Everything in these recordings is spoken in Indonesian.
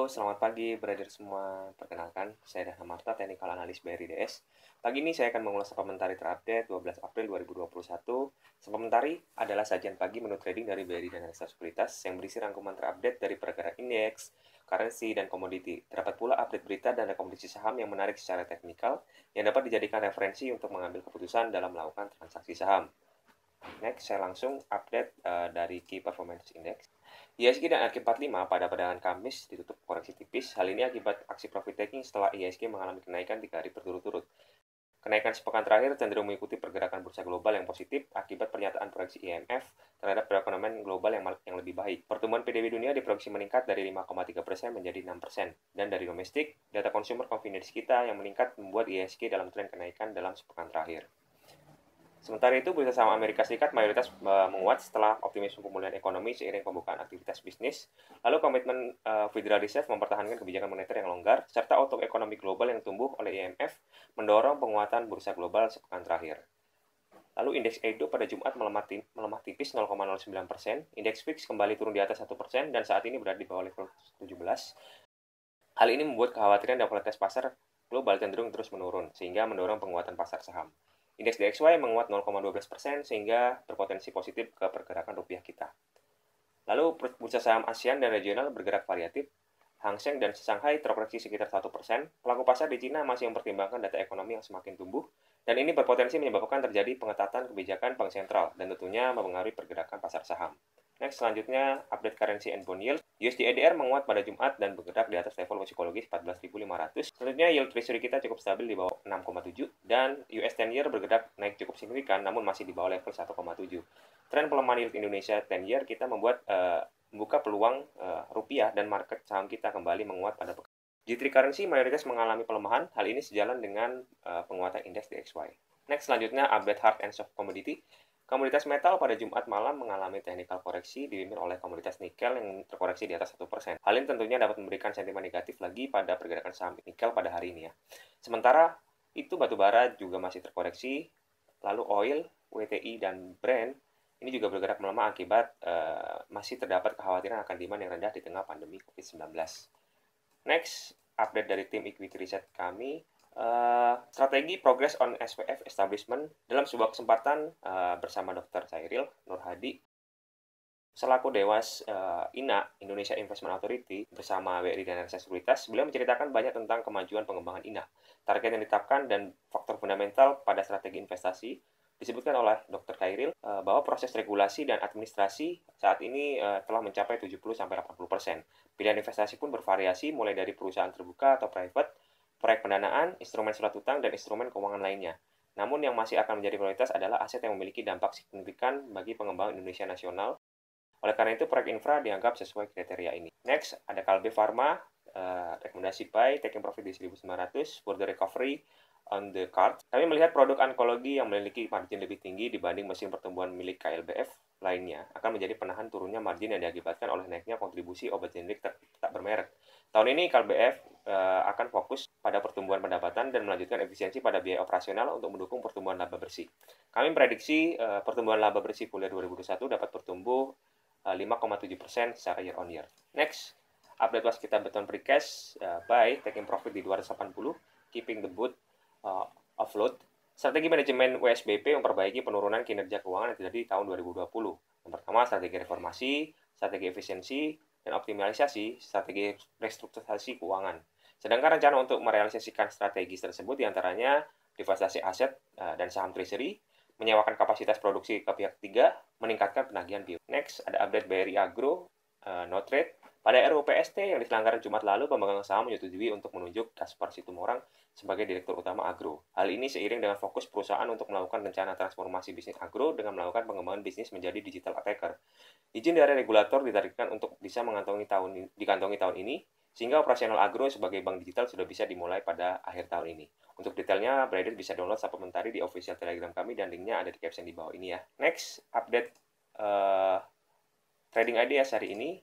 selamat pagi trader semua. Perkenalkan, saya Dahna Marta, Technical Analyst BRI DS. Pagi ini saya akan mengulas supplementary terupdate 12 April 2021. Supplementary adalah sajian pagi menu trading dari BRI dan Analisa Sekuritas yang berisi rangkuman terupdate dari pergerakan indeks, currency, dan komoditi. Terdapat pula update berita dan rekomendasi saham yang menarik secara teknikal yang dapat dijadikan referensi untuk mengambil keputusan dalam melakukan transaksi saham. Next, saya langsung update dari Key Performance Index. IHSG dan RQ45 pada perdagangan Kamis ditutup koreksi tipis. Hal ini akibat aksi profit taking setelah IHSG mengalami kenaikan 3 hari berturut-turut. Kenaikan sepekan terakhir cenderung mengikuti pergerakan bursa global yang positif akibat pernyataan proyeksi IMF terhadap perekonomian global yang lebih baik. Pertumbuhan PDB dunia diproyeksi meningkat dari 5,3% menjadi 6%. Dan dari domestik, data consumer confidence kita yang meningkat membuat IHSG dalam tren kenaikan dalam sepekan terakhir. Sementara itu, bursa saham Amerika Serikat mayoritas menguat setelah optimisme pemulihan ekonomi seiring pembukaan aktivitas bisnis. Lalu komitmen Federal Reserve mempertahankan kebijakan moneter yang longgar, serta outlook ekonomi global yang tumbuh oleh IMF mendorong penguatan bursa global sepekan terakhir. Lalu indeks Edo pada Jumat melemah tipis 0,09%, indeks VIX kembali turun di atas 1%, dan saat ini berada di bawah level 17. Hal ini membuat kekhawatiran dan volatilitas pasar global cenderung terus menurun, sehingga mendorong penguatan pasar saham. Indeks DXY menguat 0,12% sehingga berpotensi positif ke pergerakan rupiah kita. Lalu bursa saham ASEAN dan regional bergerak variatif. Hang Seng dan Shanghai terkoreksi sekitar 1%. Pelaku pasar di Cina masih mempertimbangkan data ekonomi yang semakin tumbuh, dan ini berpotensi menyebabkan terjadi pengetatan kebijakan bank sentral dan tentunya mempengaruhi pergerakan pasar saham. Next, selanjutnya update currency and bond yield. USD ADR menguat pada Jumat dan bergerak di atas level psikologis 14.500. Selanjutnya yield treasury kita cukup stabil di bawah 6,7 dan US 10 year bergerak naik cukup signifikan namun masih di bawah level 1,7. Tren pelemahan yield Indonesia 10 year kita membuka peluang rupiah dan market saham kita kembali menguat pada pekan. G3 currency mayoritas mengalami pelemahan. Hal ini sejalan dengan penguatan indeks DXY. Next, selanjutnya update hard and soft commodity. Komoditas metal pada Jumat malam mengalami technical koreksi dipimpin oleh komoditas nikel yang terkoreksi di atas 1%. Hal ini tentunya dapat memberikan sentimen negatif lagi pada pergerakan saham nikel pada hari ini ya. Sementara itu batu bara juga masih terkoreksi, lalu oil, WTI, dan Brent ini juga bergerak melemah akibat masih terdapat kekhawatiran akan demand yang rendah di tengah pandemi COVID-19. Next, update dari tim equity research kami. Strategi progress on SPF establishment dalam sebuah kesempatan bersama Dr. Chairil Nur Hadi selaku Dewas INA Indonesia Investment Authority bersama BRI dan Analisa Sekuritas. Beliau menceritakan banyak tentang kemajuan pengembangan INA, target yang ditetapkan, dan faktor fundamental pada strategi investasi. Disebutkan oleh Dr. Chairil bahwa proses regulasi dan administrasi saat ini telah mencapai 70-80%. Pilihan investasi pun bervariasi mulai dari perusahaan terbuka atau private, proyek pendanaan, instrumen surat utang, dan instrumen keuangan lainnya. Namun yang masih akan menjadi prioritas adalah aset yang memiliki dampak signifikan bagi pengembangan Indonesia nasional. Oleh karena itu, proyek infra dianggap sesuai kriteria ini. Next, ada Kalbe Pharma, rekomendasi buy, taking profit di 1.900, for the recovery on the card. Kami melihat produk onkologi yang memiliki margin lebih tinggi dibanding mesin pertumbuhan milik KLBF lainnya akan menjadi penahan turunnya margin yang diakibatkan oleh naiknya kontribusi obat generik tak bermerek. Tahun ini KLBF akan fokus pada pertumbuhan pendapatan dan melanjutkan efisiensi pada biaya operasional untuk mendukung pertumbuhan laba bersih. Kami prediksi pertumbuhan laba bersih full year 2021 dapat bertumbuh 5,7% secara year on year. Next, update waskita beton precast buy, taking profit di 280, keeping the boot offload. Strategi manajemen WSBP memperbaiki penurunan kinerja keuangan yang terjadi di tahun 2020. Yang pertama, strategi reformasi, strategi efisiensi, dan optimalisasi, strategi restrukturisasi keuangan. Sedangkan rencana untuk merealisasikan strategi tersebut diantaranya divestasi aset dan saham treasury, menyewakan kapasitas produksi ke pihak ketiga, meningkatkan penagihan bio. Next, ada update BRI Agro, no trade. Pada RUPST yang diselenggarakan Jumat lalu, pemegang saham menyetujui untuk menunjuk Kaspar Situmorang sebagai Direktur Utama Agro. Hal ini seiring dengan fokus perusahaan untuk melakukan rencana transformasi bisnis agro dengan melakukan pengembangan bisnis menjadi digital attacker. Izin dari regulator ditargetkan untuk bisa dikantongi tahun ini, sehingga operasional agro sebagai bank digital sudah bisa dimulai pada akhir tahun ini. Untuk detailnya, Brader bisa download supplementary di official Telegram kami dan linknya ada di caption di bawah ini ya. Next, update trading ideas hari ini.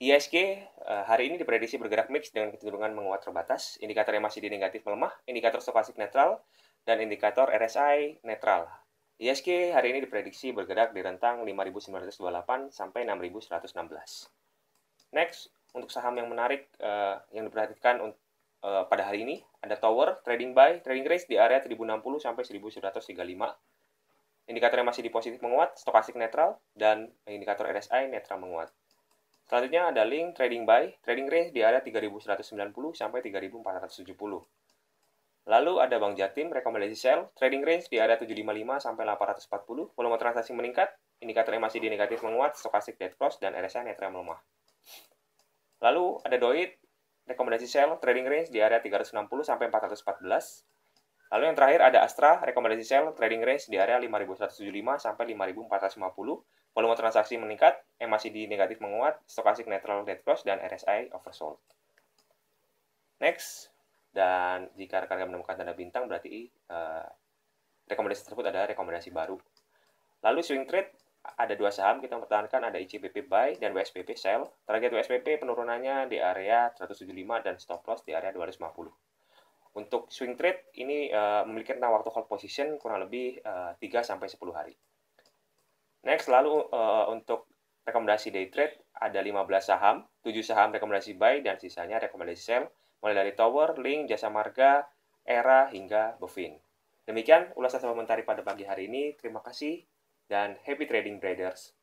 IHSG hari ini diprediksi bergerak mix dengan kecenderungan menguat terbatas, indikator yang masih di negatif melemah, indikator stokastik netral, dan indikator RSI netral. IHSG hari ini diprediksi bergerak di rentang 5.928 sampai 6.116. Next, untuk saham yang menarik yang diperhatikan pada hari ini ada Tower, trading buy, trading range di area 1060 sampai 1135. Indikator yang masih di positif menguat, stokastik netral, dan indikator RSI netral menguat. Selanjutnya ada link trading buy, trading range di area 3190 sampai 3470. Lalu ada Bank Jatim, rekomendasi sell, trading range di area 755 sampai 840, volume transaksi meningkat, indikator yang masih di negatif menguat, stokastik dead cross, dan RSI netral melemah. Lalu ada Doit, rekomendasi sell, trading range di area 360 sampai 414. Lalu yang terakhir ada Astra, rekomendasi sell, trading range di area 5175 sampai 5450, volume transaksi meningkat, yang masih di negatif menguat, stokastik netral dead cross, dan RSI oversold. Next. Dan jika rekan-rekan menemukan tanda bintang, berarti rekomendasi tersebut adalah rekomendasi baru. Lalu swing trade, ada dua saham kita mempertahankan, ada ICBP buy dan WSBP sell. Target WSBP penurunannya di area 175 dan stop loss di area 250. Untuk swing trade, ini memiliki rentang waktu hold position kurang lebih 3-10 hari. Next, lalu untuk rekomendasi day trade, ada 15 saham, 7 saham rekomendasi buy dan sisanya rekomendasi sell, mulai dari Tower, Link, Jasa Marga, Era, hingga Bovin. Demikian ulasan saya komentari pada pagi hari ini. Terima kasih dan happy trading traders.